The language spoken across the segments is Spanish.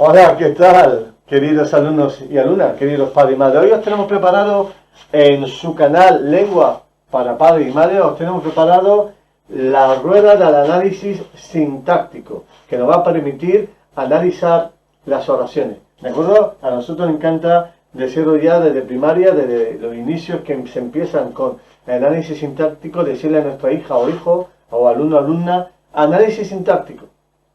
Hola, ¿qué tal, queridos alumnos y alumnas, queridos padres y madres? Hoy os tenemos preparado en su canal Lengua para Padres y Madres, os tenemos preparado la rueda del análisis sintáctico, que nos va a permitir analizar las oraciones. ¿De acuerdo? A nosotros nos encanta decirlo ya desde primaria, desde los inicios que se empiezan con el análisis sintáctico, decirle a nuestra hija o hijo o alumno o alumna, análisis sintáctico,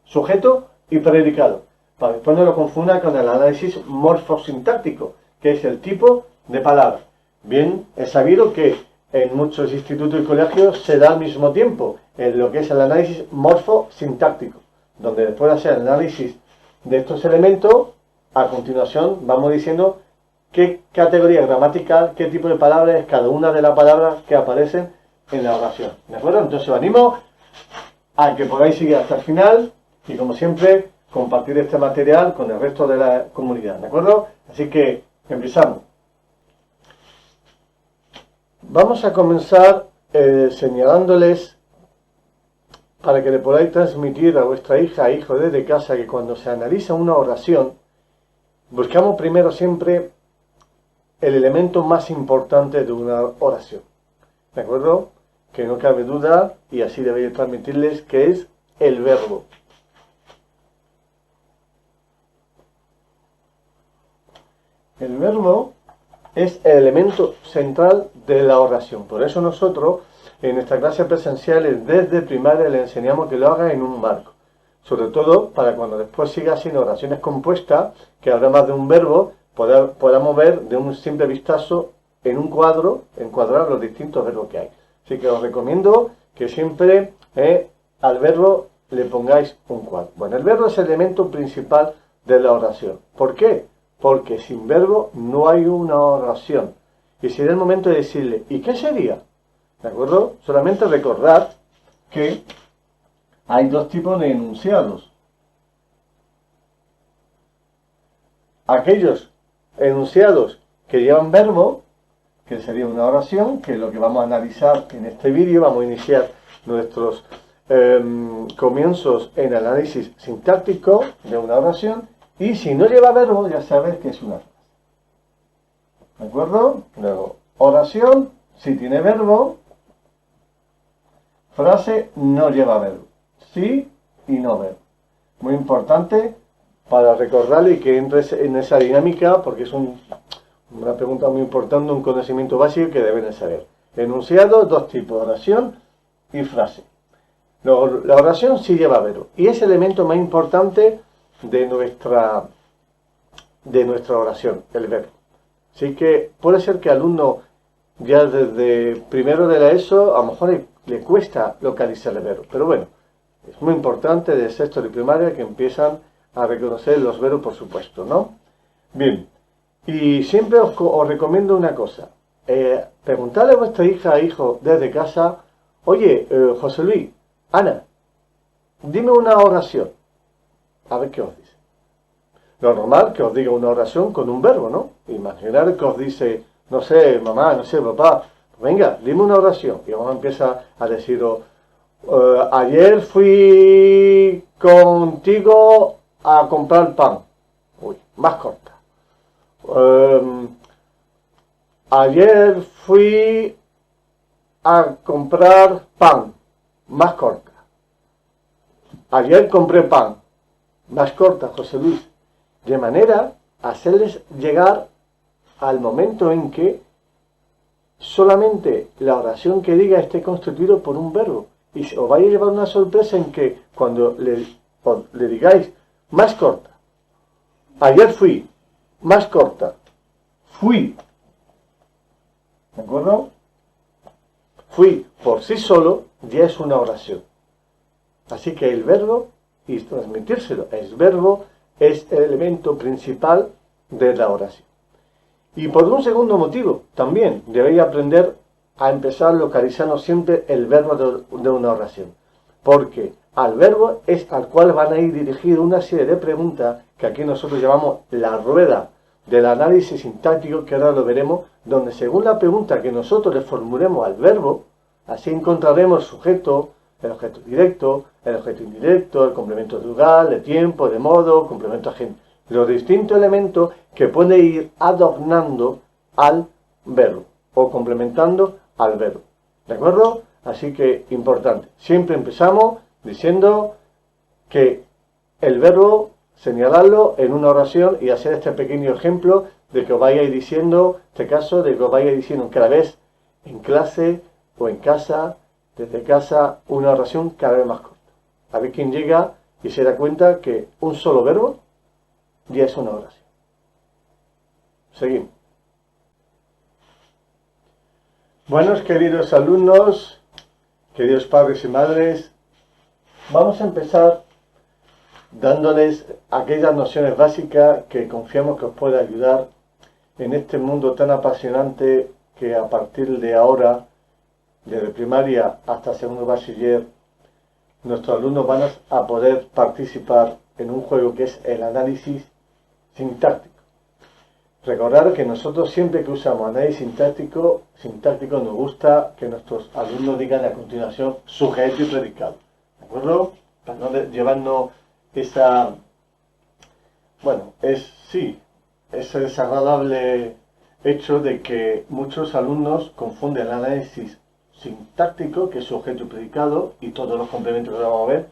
sujeto y predicado, para que después no lo confunda con el análisis morfosintáctico, que es el tipo de palabra. Bien, es sabido que en muchos institutos y colegios se da al mismo tiempo en lo que es el análisis morfosintáctico, donde después de hacer el análisis de estos elementos, a continuación vamos diciendo qué categoría gramatical, qué tipo de palabra es cada una de las palabras que aparecen en la oración. ¿De acuerdo? Entonces os animo a que podáis seguir hasta el final y, como siempre, compartir este material con el resto de la comunidad. ¿De acuerdo? Así que empezamos. Vamos a comenzar señalándoles, para que le podáis transmitir a vuestra hija e hijo desde casa, que cuando se analiza una oración, buscamos primero siempre el elemento más importante de una oración. ¿De acuerdo? Que no cabe duda, y así debería transmitirles, que es el verbo. El verbo es el elemento central de la oración. Por eso nosotros, en nuestras clases presenciales desde primaria, le enseñamos que lo haga en un marco. Sobre todo para cuando después siga haciendo oraciones compuestas, que habrá más de un verbo, podamos ver de un simple vistazo en un cuadro, encuadrar los distintos verbos que hay. Así que os recomiendo que siempre al verbo le pongáis un cuadro. Bueno, el verbo es el elemento principal de la oración. ¿Por qué? Porque sin verbo no hay una oración. Y sería el momento de decirle, ¿y qué sería? ¿De acuerdo? Solamente recordad que hay dos tipos de enunciados. Aquellos enunciados que llevan verbo, que sería una oración, que es lo que vamos a analizar en este vídeo. Vamos a iniciar nuestros comienzos en análisis sintáctico de una oración. Y si no lleva verbo, ya sabes que es una frase. ¿De acuerdo? Luego, oración, si tiene verbo. Frase, no lleva verbo. Sí y no verbo. Muy importante para recordarle y que entres en esa dinámica, porque es una pregunta muy importante, un conocimiento básico que deben de saber. Enunciado, dos tipos, oración y frase. Luego, la oración sí lleva verbo. Y es el elemento más importante de nuestra oración, el verbo. Así que puede ser que al alumno ya desde primero de la ESO a lo mejor le cuesta localizar el verbo, pero bueno, es muy importante de sexto de primaria que empiezan a reconocer los verbos, por supuesto, ¿no? Bien, y siempre os recomiendo una cosa, preguntarle a vuestra hija e hijo desde casa, oye, José Luis, Ana, dime una oración. A ver qué os dice. Lo normal que os diga una oración con un verbo, ¿no? Imaginar que os dice, no sé, mamá, no sé, papá, venga, dime una oración. Y vamos a empezar a deciros, ayer fui contigo a comprar pan. Uy, más corta. Ayer fui a comprar pan. Más corta. Ayer compré pan. Más corta, José Luis, de manera a hacerles llegar al momento en que solamente la oración que diga esté constituido por un verbo. Y os vais a llevar una sorpresa en que cuando le digáis más corta, ayer fui, más corta, fui, ¿de acuerdo? Fui por sí solo ya es una oración. Así que el verbo, y transmitírselo, el verbo es el elemento principal de la oración. Y por un segundo motivo, también debéis aprender a empezar localizando siempre el verbo de una oración. Porque al verbo es al cual van a ir dirigidas una serie de preguntas que aquí nosotros llamamos la rueda del análisis sintáctico, que ahora lo veremos, donde según la pregunta que nosotros le formulemos al verbo, así encontraremos el sujeto, el objeto directo, el objeto indirecto, el complemento de lugar, de tiempo, de modo, complemento agente. los distintos elementos que puede ir adornando al verbo o complementando al verbo. ¿De acuerdo? Así que importante. Siempre empezamos diciendo que el verbo señalarlo en una oración y hacer este pequeño ejemplo de que os vayáis diciendo, este caso, de que os vayáis diciendo cada vez en clase o en casa, desde casa, una oración cada vez más corta. A ver quién llega y se da cuenta que un solo verbo ya es una oración. Seguimos. Buenos queridos alumnos, queridos padres y madres, vamos a empezar dándoles aquellas nociones básicas que confiamos que os pueda ayudar en este mundo tan apasionante que a partir de ahora, desde primaria hasta segundo bachiller, nuestros alumnos van a poder participar en un juego que es el análisis sintáctico. Recordad que nosotros siempre que usamos análisis sintáctico nos gusta que nuestros alumnos digan a continuación sujeto y predicado. ¿De acuerdo? Para no llevarnos esa... Bueno, ese desagradable hecho de que muchos alumnos confunden el análisis sintáctico, que es sujeto y predicado, y todos los complementos que vamos a ver,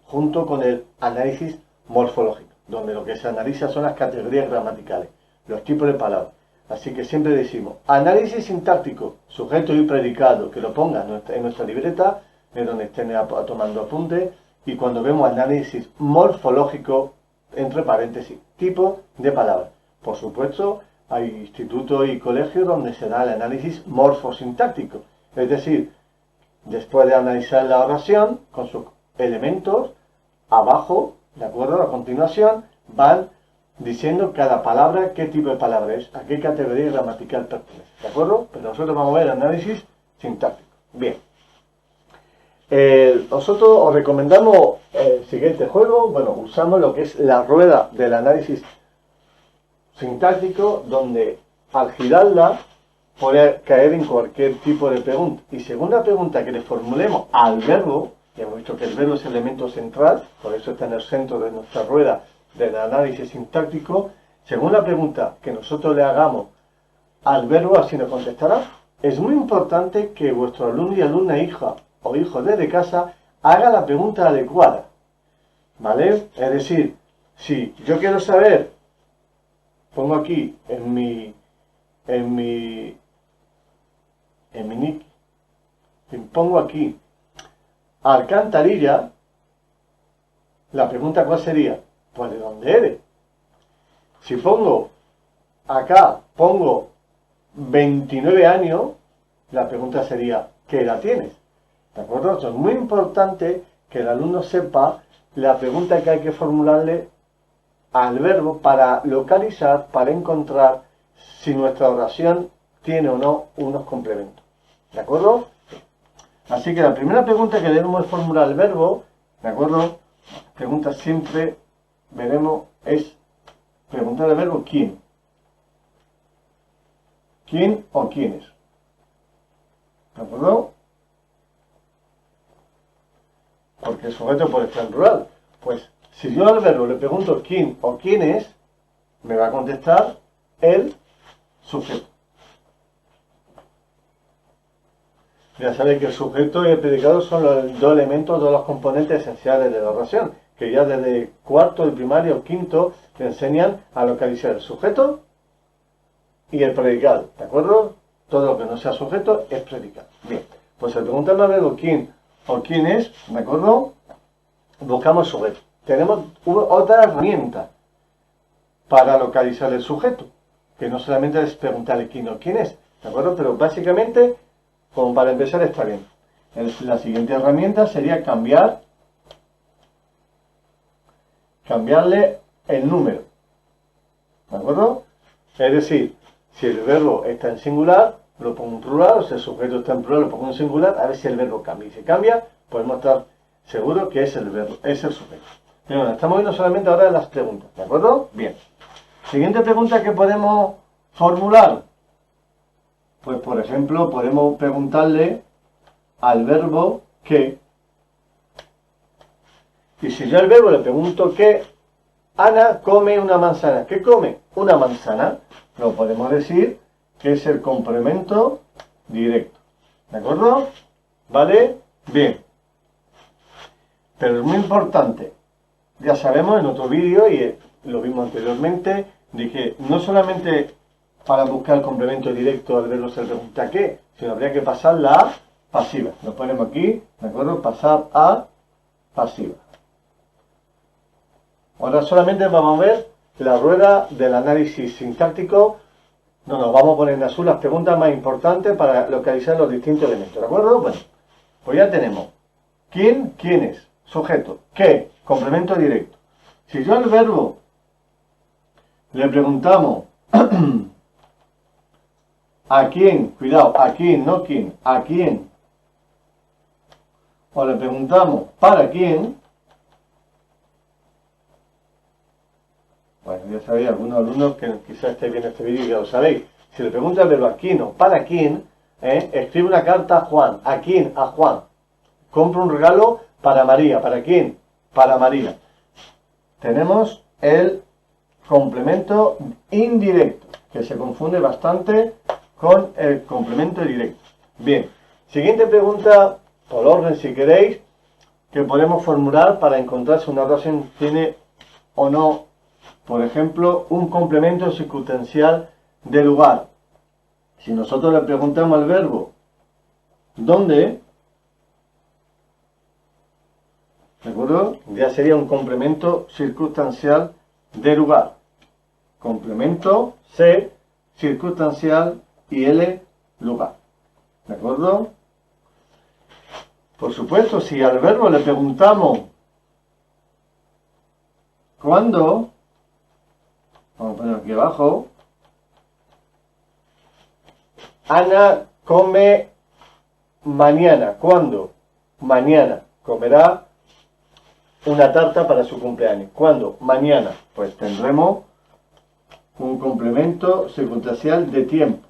junto con el análisis morfológico, donde lo que se analiza son las categorías gramaticales, los tipos de palabras. Así que siempre decimos, análisis sintáctico, sujeto y predicado, que lo pongan en nuestra libreta, de donde estén tomando apuntes, y cuando vemos análisis morfológico, entre paréntesis, tipo de palabras. Por supuesto, hay institutos y colegios donde se da el análisis morfosintáctico, es decir, después de analizar la oración con sus elementos, abajo, de acuerdo, a continuación, van diciendo cada palabra qué tipo de palabra es, a qué categoría gramatical pertenece, ¿de acuerdo? Pero nosotros vamos a ver análisis sintáctico. Bien. Nosotros os recomendamos el siguiente juego. Bueno, usamos lo que es la rueda del análisis sintáctico, donde al girarla puede caer en cualquier tipo de pregunta. Y según la pregunta que le formulemos al verbo, ya hemos visto que el verbo es el elemento central, por eso está en el centro de nuestra rueda del análisis sintáctico, según la pregunta que nosotros le hagamos al verbo, así nos contestará. Es muy importante que vuestro alumno y alumna, hija o hijo desde casa, haga la pregunta adecuada, ¿vale? Es decir, si yo quiero saber, pongo aquí en mi nick, pongo aquí alcantarilla, la pregunta ¿cuál sería? Pues ¿de dónde eres? Si pongo acá, pongo 29 años, la pregunta sería ¿qué edad tienes? ¿De acuerdo? Eso es muy importante que el alumno sepa la pregunta que hay que formularle al verbo para localizar, para encontrar si nuestra oración tiene o no unos complementos. ¿De acuerdo? Así que la primera pregunta que debemos formular al verbo, ¿de acuerdo? Pregunta siempre, veremos, es preguntar al verbo ¿quién? ¿Quién o quiénes? ¿De acuerdo? Porque el sujeto puede estar en plural. Pues si yo al verbo le pregunto quién o quién es, me va a contestar el sujeto. Ya sabéis que el sujeto y el predicado son los dos elementos, dos los componentes esenciales de la oración, que ya desde cuarto de primaria o quinto te enseñan a localizar el sujeto y el predicado. ¿De acuerdo? Todo lo que no sea sujeto es predicado. Bien, pues al preguntarme al verbo quién o quién es, ¿de acuerdo? Buscamos sujeto. Tenemos otra herramienta para localizar el sujeto, que no solamente es preguntarle quién o quién es, ¿de acuerdo? Pero básicamente, como para empezar, está bien. La siguiente herramienta sería cambiarle el número, ¿de acuerdo? Es decir, si el verbo está en singular, lo pongo en plural, o si el sujeto está en plural, lo pongo en singular, a ver si el verbo cambia. Y si cambia, podemos estar seguros que es el verbo, es el sujeto. Pero bueno, estamos viendo solamente ahora las preguntas, ¿de acuerdo? Bien. Siguiente pregunta que podemos formular. Pues, por ejemplo, podemos preguntarle al verbo qué. Y si yo al verbo le pregunto qué, Ana come una manzana. ¿Qué come? Una manzana. Lo podemos decir que es el complemento directo. ¿De acuerdo? ¿Vale? Bien. Pero es muy importante. Ya sabemos en otro vídeo, y lo vimos anteriormente, de que no solamente para buscar el complemento directo al verbo se le pregunta qué, sino habría que pasar la A pasiva. Lo ponemos aquí, ¿de acuerdo? Pasar a pasiva. Ahora solamente vamos a ver la rueda del análisis sintáctico. No nos vamos a poner en azul las preguntas más importantes para localizar los distintos elementos, ¿de acuerdo? Bueno, pues ya tenemos quién, quién es, sujeto, qué, complemento directo. Si yo al verbo le preguntamos a quién, cuidado, a quién, no quién, a quién, o le preguntamos para quién, bueno, ya sabéis, algunos alumnos que quizás estéis viendo este vídeo y ya lo sabéis, si le pregunta el verbo a quién o para quién, escribe una carta a Juan. ¿A quién? A Juan. Compra un regalo para María. ¿Para quién? Para María. Tenemos el complemento indirecto, que se confunde bastante con el complemento directo. Bien, siguiente pregunta, por orden si queréis, que podemos formular para encontrar si una oración tiene o no, por ejemplo, un complemento circunstancial de lugar. Si nosotros le preguntamos al verbo ¿dónde? ¿De acuerdo? Ya sería un complemento circunstancial de lugar. Complemento C, circunstancial y L, lugar. ¿De acuerdo? Por supuesto, si al verbo le preguntamos ¿cuándo? Vamos a poner aquí abajo. Ana come mañana. ¿Cuándo? Mañana. Comerá una tarta para su cumpleaños. ¿Cuándo? Mañana. Pues tendremos un complemento circunstancial de tiempo.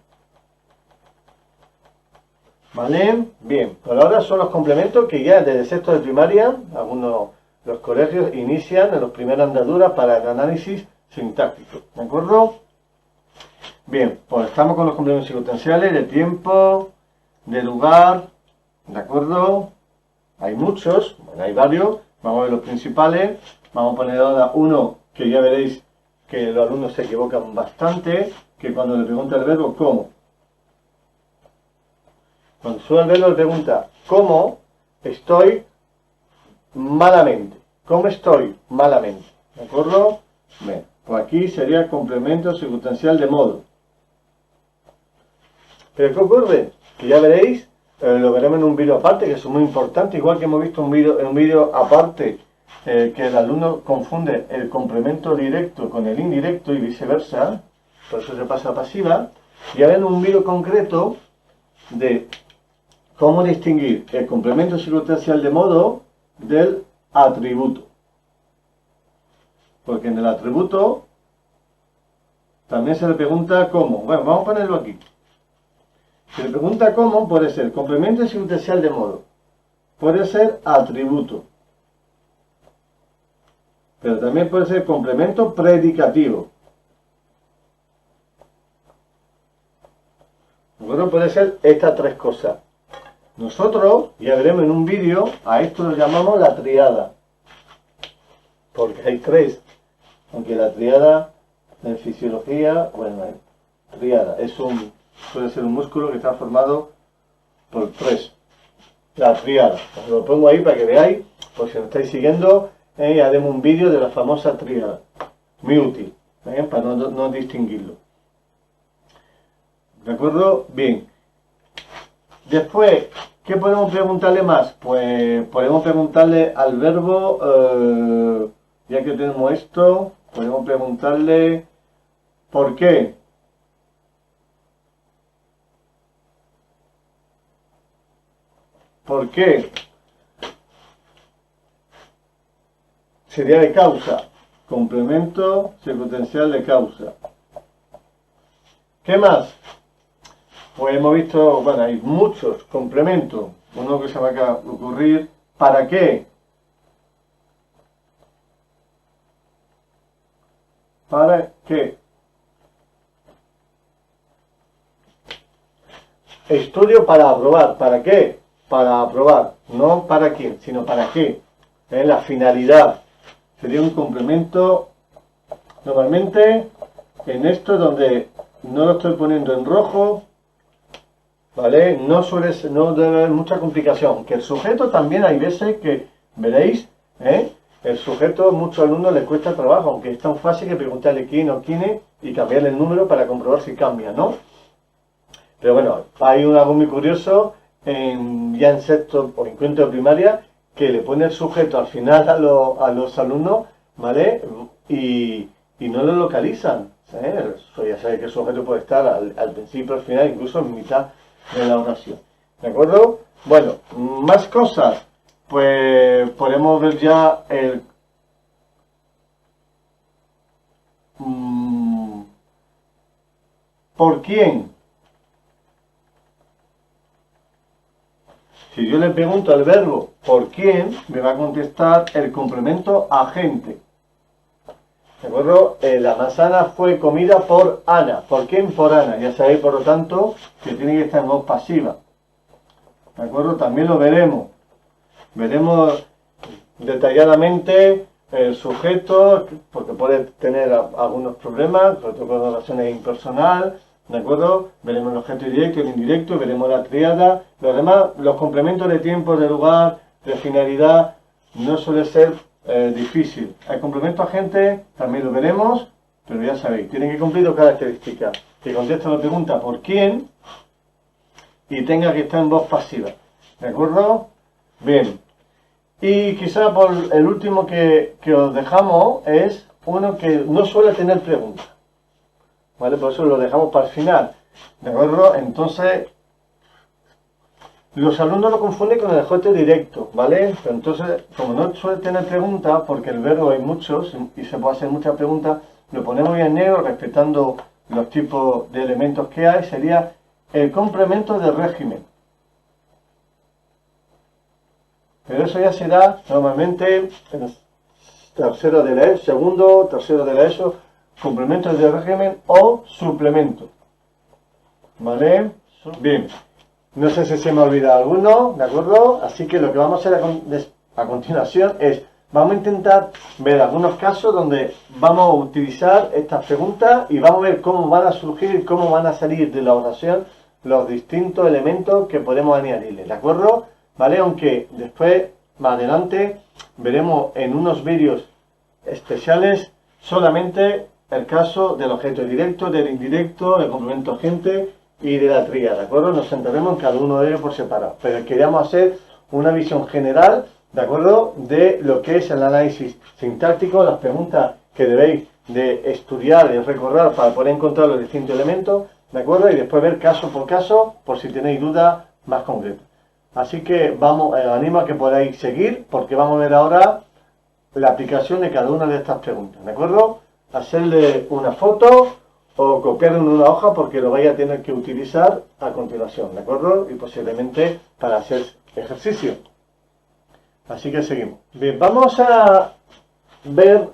¿Vale? Bien. Por ahora son los complementos que ya desde sexto de primaria, algunos de los colegios inician en las primeras andaduras para el análisis sintáctico. ¿De acuerdo? Bien, pues estamos con los complementos circunstanciales de tiempo, de lugar, ¿de acuerdo? Hay muchos, bueno, hay varios, vamos a ver los principales, vamos a poner ahora uno que ya veréis que los alumnos se equivocan bastante, que cuando le pregunta el verbo ¿cómo? Cuando sube el verbo le pregunta ¿cómo estoy malamente? ¿Cómo estoy malamente? ¿De acuerdo? Bien, pues aquí sería el complemento circunstancial de modo. Pero ¿qué ocurre? Que ya veréis, lo veremos en un vídeo aparte, que es muy importante, igual que hemos visto en un vídeo aparte, que el alumno confunde el complemento directo con el indirecto y viceversa, por eso se pasa a pasiva, y ahora en un vídeo concreto de cómo distinguir el complemento circunstancial de modo del atributo. Porque en el atributo también se le pregunta cómo. Bueno, vamos a ponerlo aquí. Si le pregunta cómo, puede ser complemento circunstancial de modo. Puede ser atributo. Pero también puede ser complemento predicativo. Bueno, puede ser estas tres cosas. Nosotros, ya veremos en un vídeo, a esto lo llamamos la triada. Porque hay tres. Aunque la triada en fisiología, bueno, triada, puede ser un músculo que está formado por tres. La triada. Os lo pongo ahí para que veáis, por si no estáis siguiendo, haremos un vídeo de la famosa triada. Muy útil, para no distinguirlo. ¿De acuerdo? Bien. Después, ¿qué podemos preguntarle más? Pues podemos preguntarle al verbo, ya que tenemos esto, podemos preguntarle ¿por qué? ¿Por qué? Sería de causa. Complemento circunstancial de causa. ¿Qué más? Pues hemos visto, bueno, hay muchos complementos. Uno que se me acaba de ocurrir. ¿Para qué? ¿Para qué? Estudio para aprobar. ¿Para qué? Para aprobar. No para quién, sino para qué. Es la finalidad. Sería un complemento. Normalmente, en esto donde no lo estoy poniendo en rojo, ¿vale? No debe haber mucha complicación. Que el sujeto también hay veces que, veréis, el sujeto a muchos alumnos les cuesta trabajo, aunque es tan fácil que preguntarle quién o quién y cambiarle el número para comprobar si cambia, ¿no? Pero bueno, hay algo muy curioso ya en sexto o en quinto de primaria que le pone el sujeto al final a los alumnos, ¿vale? Y no lo localizan. Ya sabéis que el sujeto puede estar al principio, al final, incluso en mitad de la oración. ¿De acuerdo? Bueno, más cosas. Pues podemos ver ya el... ¿Por quién? Si yo le pregunto al verbo ¿por quién? Me va a contestar el complemento agente. ¿De acuerdo? La manzana fue comida por Ana. ¿Por quién? Por Ana. Ya sabéis, por lo tanto, que tiene que estar en voz pasiva. ¿De acuerdo? También lo veremos. Veremos detalladamente el sujeto, porque puede tener algunos problemas, sobre todo con oraciones impersonal. ¿De acuerdo? Veremos el objeto directo y el indirecto, veremos la tríada. Los demás, los complementos de tiempo, de lugar, de finalidad, no suele ser difícil. El complemento agente también lo veremos, pero ya sabéis, tiene que cumplir dos características. Que conteste la pregunta ¿por quién? Y tenga que estar en voz pasiva. ¿De acuerdo? Bien. Y quizá por el último que os dejamos es uno que no suele tener preguntas. ¿Vale? Por eso lo dejamos para el final. ¿De acuerdo? Entonces, los alumnos lo confunden con el objeto directo, ¿vale? Pero entonces, como no suele tener preguntas, porque el verbo hay muchos y se puede hacer muchas preguntas, lo ponemos en negro respetando los tipos de elementos que hay. Sería el complemento de régimen. Pero eso ya se da normalmente en tercero de la ESO, segundo, tercero de la ESO, complementos de régimen o suplemento. ¿Vale? Bien. No sé si se me ha olvidado alguno, ¿de acuerdo? Así que lo que vamos a hacer a continuación es, vamos a intentar ver algunos casos donde vamos a utilizar estas preguntas y vamos a ver cómo van a surgir, cómo van a salir de la oración los distintos elementos que podemos añadirle, ¿de acuerdo? ¿Vale? Aunque después, más adelante, veremos en unos vídeos especiales solamente el caso del objeto directo, del indirecto, del complemento agente y de la tríada, ¿de acuerdo? Nos centraremos en cada uno de ellos por separado, pero queríamos hacer una visión general, ¿de acuerdo?, de lo que es el análisis sintáctico, las preguntas que debéis de estudiar y recordar para poder encontrar los distintos elementos, ¿de acuerdo? Y después ver caso por caso, por si tenéis dudas más concretas. Así que vamos, animo a que podáis seguir, porque vamos a ver ahora la aplicación de cada una de estas preguntas, ¿de acuerdo? Hacerle una foto o copiarlo en una hoja porque lo vais a tener que utilizar a continuación, ¿de acuerdo? Y posiblemente para hacer ejercicio. Así que seguimos. Bien, vamos a ver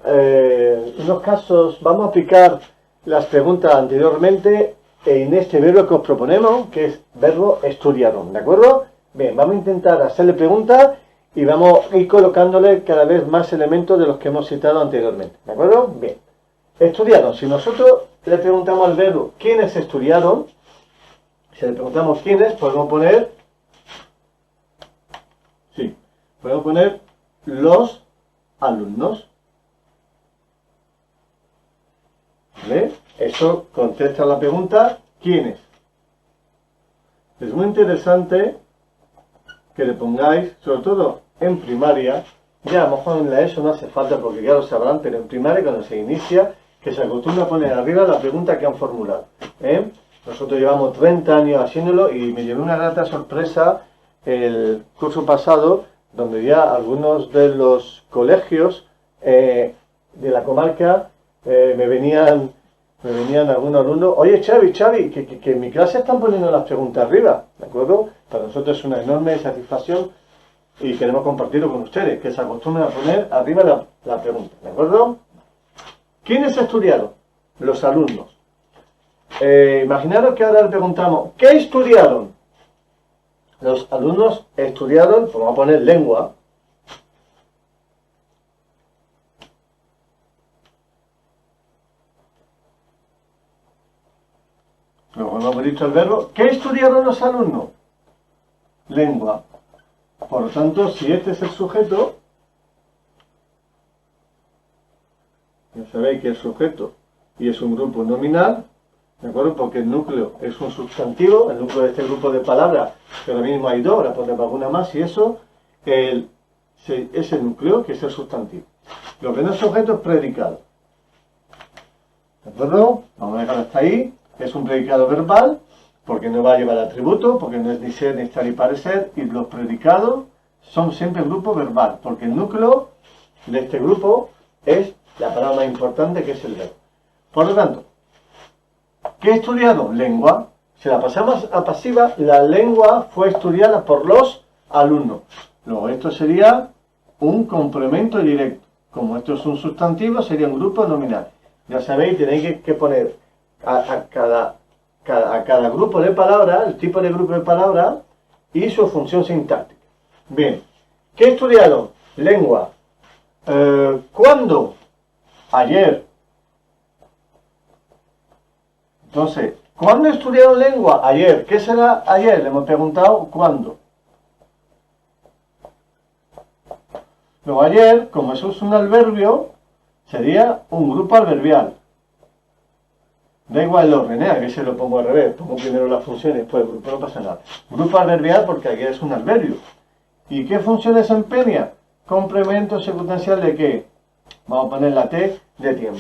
unos casos, vamos a aplicar las preguntas anteriormente en este verbo que os proponemos, que es verbo estudiaron, ¿de acuerdo? Bien, vamos a intentar hacerle preguntas y vamos a ir colocándole cada vez más elementos de los que hemos citado anteriormente, ¿de acuerdo? Bien. Estudiaron. Si nosotros le preguntamos al verbo ¿quiénes estudiaron? Si le preguntamos quiénes, podemos poner los alumnos. ¿Vale? Eso contesta la pregunta ¿quiénes? Es muy interesante que le pongáis, sobre todo en primaria, ya a lo mejor en la ESO no hace falta porque ya lo sabrán, pero en primaria cuando se inicia, que se acostumbra a poner arriba la pregunta que han formulado. Nosotros llevamos 30 años haciéndolo y me llevé una grata sorpresa el curso pasado, donde ya algunos de los colegios de la comarca me venían algunos alumnos, oye Xavi, que en mi clase están poniendo las preguntas arriba, ¿de acuerdo? Para nosotros es una enorme satisfacción y queremos compartirlo con ustedes, que se acostumbren a poner arriba la pregunta, ¿de acuerdo? ¿Quiénes estudiaron? Los alumnos. Imaginaros que ahora le preguntamos, ¿qué estudiaron? Los alumnos estudiaron, pues vamos a poner lengua. Luego hemos dicho el verbo. ¿Qué estudiaron los alumnos? Lengua. Por lo tanto, si este es el sujeto, ya sabéis que es sujeto y es un grupo nominal, ¿de acuerdo? Porque el núcleo es un sustantivo, el núcleo de este grupo de palabras, que ahora mismo hay dos, ahora pondremos alguna más, y eso es el núcleo, que es el sustantivo. Lo que no es sujeto es predicado. ¿De acuerdo? Vamos a dejar hasta ahí. Es un predicado verbal, porque no va a llevar atributo, porque no es ni ser, ni estar, ni parecer, y los predicados son siempre grupo verbal, porque el núcleo de este grupo es la palabra más importante, que es el verbo. Por lo tanto, ¿qué he estudiado? Lengua. Si la pasamos a pasiva, la lengua fue estudiada por los alumnos. Luego, esto sería un complemento directo. Como esto es un sustantivo, sería un grupo nominal. Ya sabéis, tenéis que poner a cada grupo de palabras, el tipo de grupo de palabras y su función sintáctica. Bien, ¿qué estudiaron? Lengua. ¿Cuándo? Ayer. Entonces, ¿cuándo estudiaron lengua? Ayer. ¿Qué será ayer? Le hemos preguntado ¿cuándo? Luego ayer, como eso es un adverbio, sería un grupo adverbial. Da igual el orden, a que se lo pongo al revés. Pongo primero la función y después el grupo, no pasa nada. Grupo adverbial porque ayer es un adverbio. ¿Y qué función desempeña? Complemento circunstancial de qué? Vamos a poner la T de tiempo.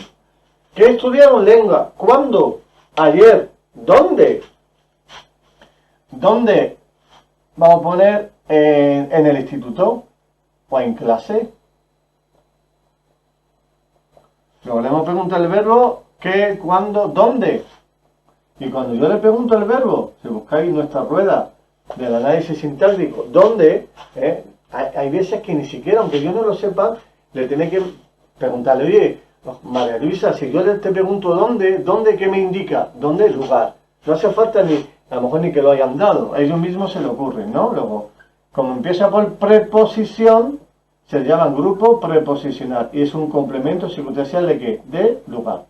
¿Qué estudiaron? Lengua. ¿Cuándo? Ayer. ¿Dónde? ¿Dónde? Vamos a poner en el instituto o en clase. Luego le hemos preguntado el verbo ¿qué? ¿Cuándo? ¿Dónde? Y cuando yo le pregunto el verbo, si buscáis nuestra rueda del análisis sintáctico, ¿dónde? Hay veces que ni siquiera, aunque yo no lo sepa, le tenéis que preguntarle, oye, María Luisa, si yo te pregunto ¿dónde qué me indica? ¿Dónde? Lugar. No hace falta ni, a lo mejor ni que lo hayan dado, a ellos mismos se le ocurren, ¿no? Luego, como empieza por preposición, se llaman grupo preposicional y es un complemento circunstancial de ¿qué? De lugar.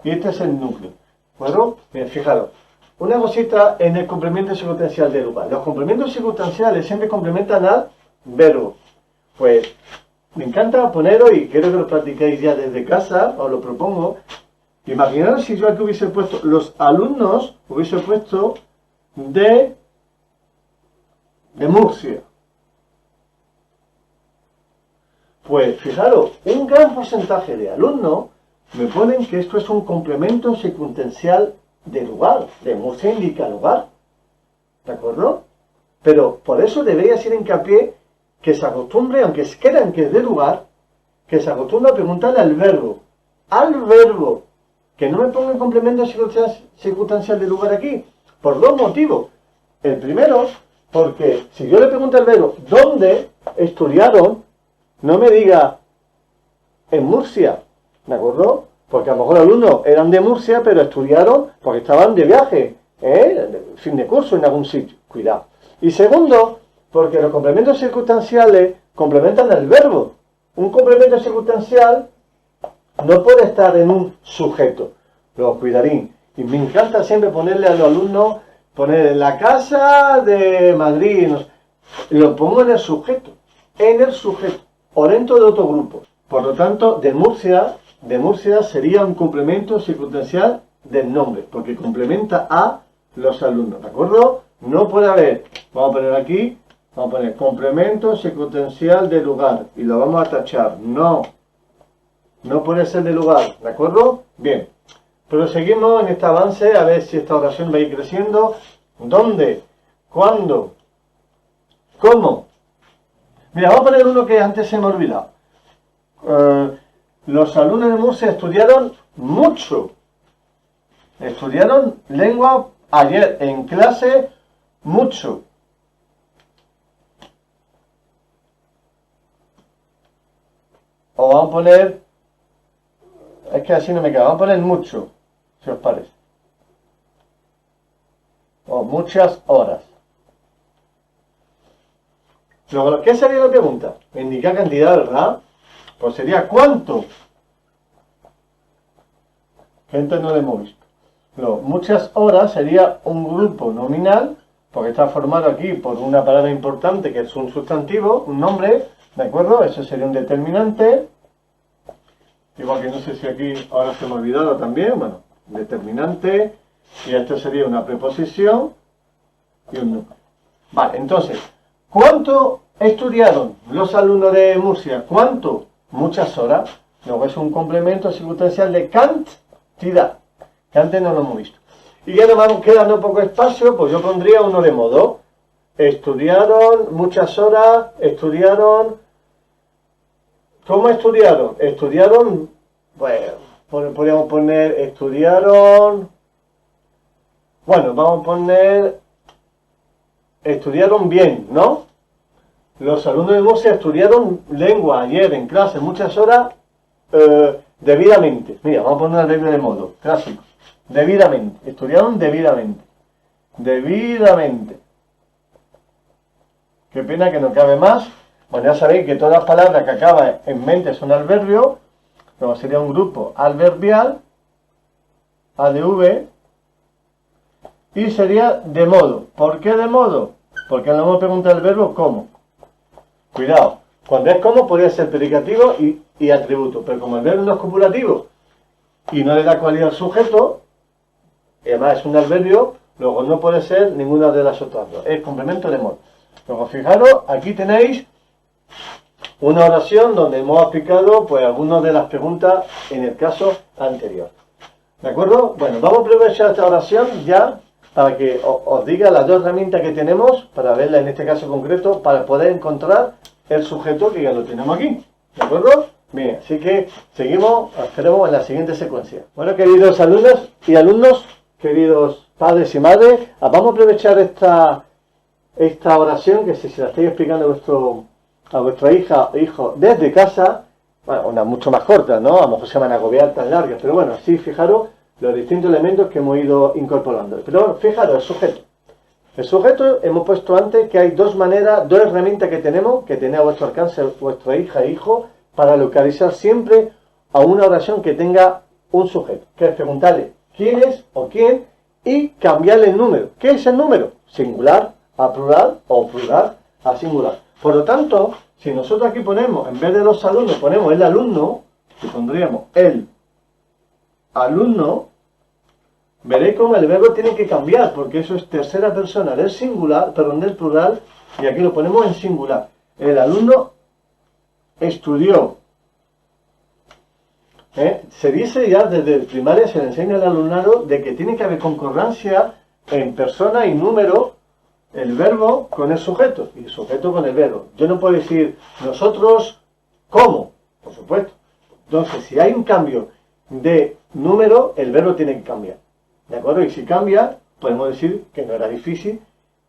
Y este es el núcleo. ¿Bueno? Bien, fijaros. Una cosita en el complemento circunstancial de lugar. Los complementos circunstanciales siempre complementan al verbo. Pues me encanta poneros, y quiero que lo practiquéis ya desde casa, os lo propongo. Imaginaros si yo aquí hubiese puesto, los alumnos hubiese puesto de Murcia. Pues fijaros, un gran porcentaje de alumnos me ponen que esto es un complemento circunstancial de lugar. De Murcia indica lugar. ¿De acuerdo? Pero por eso debería hacer hincapié que se acostumbre, aunque crean que es de lugar, que se acostumbre a preguntarle al verbo. Al verbo. Que no me ponga complemento circunstancial de lugar aquí. Por dos motivos. El primero, porque si yo le pregunto al verbo, ¿dónde estudiaron? No me diga en Murcia, ¿de acuerdo? Porque a lo mejor los alumnos eran de Murcia, pero estudiaron porque estaban de viaje, fin de curso en algún sitio. Cuidado. Y segundo, porque los complementos circunstanciales complementan el verbo. Un complemento circunstancial no puede estar en un sujeto. Luego, cuidarín. Y me encanta siempre ponerle a los alumnos, poner en la casa de Madrid, no sé, lo pongo en el sujeto. En el sujeto. O dentro de otro grupo. Por lo tanto, de Murcia sería un complemento circunstancial del nombre, porque complementa a los alumnos, ¿de acuerdo? No puede haber, vamos a poner aquí, vamos a poner complemento circunstancial de lugar, y lo vamos a tachar, no puede ser de lugar, ¿de acuerdo? Bien, pero seguimos en este avance, a ver si esta oración va a ir creciendo. ¿Dónde? ¿Cuándo? ¿Cómo? Mira, vamos a poner uno que antes se me ha olvidado. Los alumnos de Murcia estudiaron mucho. Estudiaron lengua ayer en clase mucho. O vamos a poner es que así no me queda. Vamos a poner mucho, si os parece. O muchas horas. Luego, ¿qué sería la pregunta? Me indica cantidad, ¿verdad? Pues sería ¿cuánto? Gente no le hemos visto. Luego, muchas horas sería un grupo nominal, porque está formado aquí por una palabra importante que es un sustantivo, un nombre, ¿de acuerdo? Eso sería un determinante. Igual que no sé si aquí ahora se me ha olvidado también, bueno, determinante, y esto sería una preposición y un número. Vale, entonces, ¿cuánto estudiaron los alumnos de Murcia? ¿Cuánto? Muchas horas. Luego es un complemento circunstancial de cantidad, que antes no lo hemos visto. Y ya nos vamos quedando poco espacio, pues yo pondría uno de modo. Estudiaron muchas horas, estudiaron... ¿Cómo estudiaron? Estudiaron, bueno, podríamos poner, estudiaron... Bueno, vamos a poner... Estudiaron bien, ¿no? Los alumnos de Murcia estudiaron lengua ayer en clase, muchas horas, debidamente. Mira, vamos a poner una regla de modo, clásico. Debidamente, estudiaron debidamente. Debidamente. Qué pena que no cabe más. Bueno, ya sabéis que todas las palabras que acaban en mente son adverbios. Luego sería un grupo adverbial, ADV, y sería de modo. ¿Por qué de modo? Porque no hemos preguntado el verbo cómo. Cuidado, cuando es cómo podría ser predicativo y atributo, pero como el verbo no es copulativo y no le da cualidad al sujeto, y además es un adverbio, luego no puede ser ninguna de las otras dos. Es complemento de modo. Luego fijaros, aquí tenéis una oración donde hemos aplicado pues algunas de las preguntas en el caso anterior. ¿De acuerdo? Bueno, vamos a aprovechar esta oración ya para que os diga las dos herramientas que tenemos para verla en este caso concreto, para poder encontrar el sujeto que ya lo tenemos aquí. ¿De acuerdo? Bien, así que seguimos, esperemos en la siguiente secuencia. Bueno, queridos alumnos y alumnos, queridos padres y madres, vamos a aprovechar esta oración que si se la estoy explicando a vuestra hija o hijo desde casa, bueno, una mucho más corta, ¿no? A lo mejor se van a agobiar tan largas, pero bueno, sí, fijaros los distintos elementos que hemos ido incorporando. Pero fijaros, el sujeto. El sujeto, hemos puesto antes que hay dos maneras, dos herramientas que tenemos, que tenéis a vuestro alcance vuestra hija e hijo, para localizar siempre a una oración que tenga un sujeto. Que es preguntarle quién es o quién y cambiarle el número. ¿Qué es el número? Singular a plural o plural a singular. Por lo tanto, si nosotros aquí ponemos, en vez de los alumnos, ponemos el alumno, y pondríamos el alumno, veréis cómo el verbo tiene que cambiar, porque eso es tercera persona del singular, perdón, del plural, y aquí lo ponemos en singular. El alumno estudió. Se dice ya desde primaria, se le enseña al alumnado de que tiene que haber concordancia en persona y número, el verbo con el sujeto y el sujeto con el verbo. Yo no puedo decir nosotros, ¿cómo? Por supuesto. Entonces, si hay un cambio de número, el verbo tiene que cambiar. ¿De acuerdo? Y si cambia, podemos decir que no era difícil,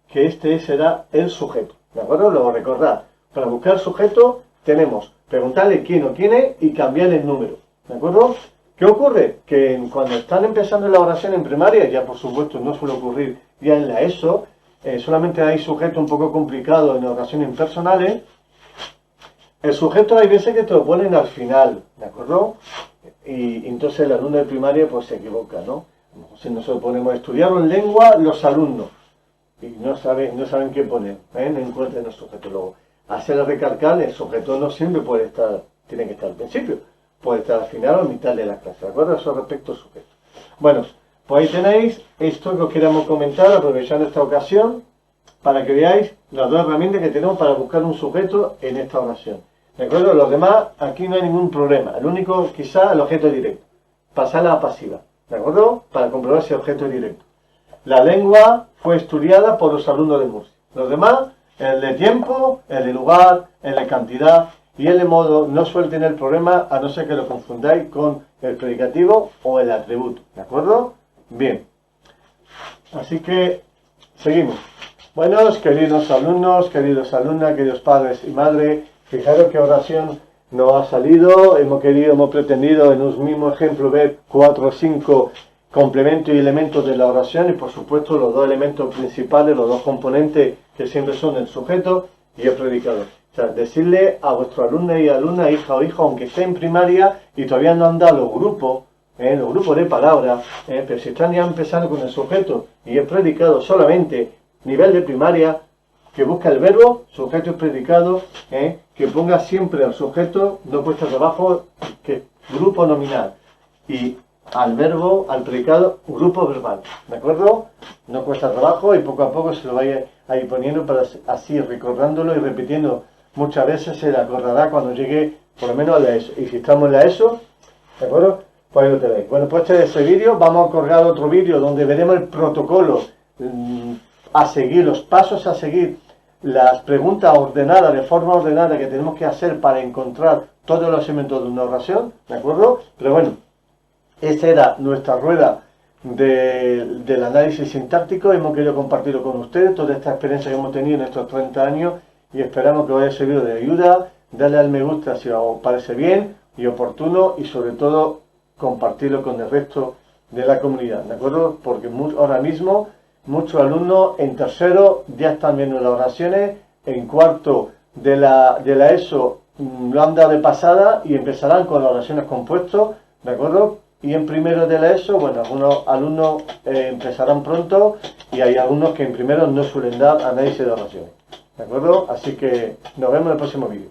que este será el sujeto. ¿De acuerdo? Luego recordad, para buscar sujeto tenemos preguntarle quién o quién es y cambiarle el número. ¿De acuerdo? ¿Qué ocurre? Que cuando están empezando la oración en primaria, ya por supuesto no suele ocurrir ya en la ESO, solamente hay sujetos un poco complicados en oraciones impersonales. El sujeto hay veces que te lo ponen al final, ¿de acuerdo? Y entonces el alumno de primaria pues se equivoca, ¿no? Si nosotros ponemos estudiaron lengua los alumnos y no saben qué poner, no encuentran el sujeto. Luego, hacer recalcar, el sujeto no siempre puede estar, tiene que estar al principio, puede estar al final o a mitad de la clase, ¿de acuerdo? Eso respecto al sujeto. Bueno, pues ahí tenéis esto que os queremos comentar, aprovechando esta ocasión, para que veáis las dos herramientas que tenemos para buscar un sujeto en esta oración. ¿De acuerdo? Los demás, aquí no hay ningún problema. El único, quizá, el objeto directo. Pasarla a pasiva. ¿De acuerdo? Para comprobar si el objeto es directo. La lengua fue estudiada por los alumnos de Murcia. Los demás, el de tiempo, el de lugar, el de cantidad y el de modo no suele tener problema a no ser que lo confundáis con el predicativo o el atributo. ¿De acuerdo? Bien. Así que, seguimos. Buenos, queridos alumnos, queridos alumnas, queridos padres y madres, fijaros qué oración no ha salido, hemos pretendido en un mismo ejemplo ver 4 o 5 complementos y elementos de la oración y por supuesto los dos elementos principales, los dos componentes que siempre son el sujeto y el predicador. O sea, decirle a vuestros alumnos y alumnas, hija o hijo, aunque esté en primaria y todavía no han dado los grupos de palabras, pero si están ya empezando con el sujeto y el predicado solamente nivel de primaria, que busca el verbo, sujeto y predicado, que ponga siempre al sujeto, no cuesta trabajo, que grupo nominal, y al verbo, al predicado, grupo verbal, ¿de acuerdo? No cuesta trabajo y poco a poco se lo vaya a ir poniendo para así recordándolo y repitiendo muchas veces, se le acordará cuando llegue por lo menos a la ESO. Y si estamos en la ESO, ¿de acuerdo? Pues ahí lo tenéis. Bueno, pues este es ese vídeo. Vamos a colgar otro vídeo donde veremos el protocolo a seguir, los pasos a seguir, las preguntas ordenadas, de forma ordenada que tenemos que hacer para encontrar todos los elementos de una oración, ¿de acuerdo? Pero bueno, esa era nuestra rueda del análisis sintáctico. Hemos querido compartirlo con ustedes, toda esta experiencia que hemos tenido en estos 30 años y esperamos que os haya servido de ayuda. Dale al me gusta si os parece bien y oportuno y sobre todo compartirlo con el resto de la comunidad, ¿de acuerdo? Porque ahora mismo muchos alumnos en tercero ya están viendo las oraciones, en cuarto de la ESO lo han dado de pasada y empezarán con las oraciones compuestas, ¿de acuerdo? Y en primero de la ESO, bueno, algunos alumnos empezarán pronto y hay algunos que en primero no suelen dar análisis de oraciones, ¿de acuerdo? Así que nos vemos en el próximo vídeo.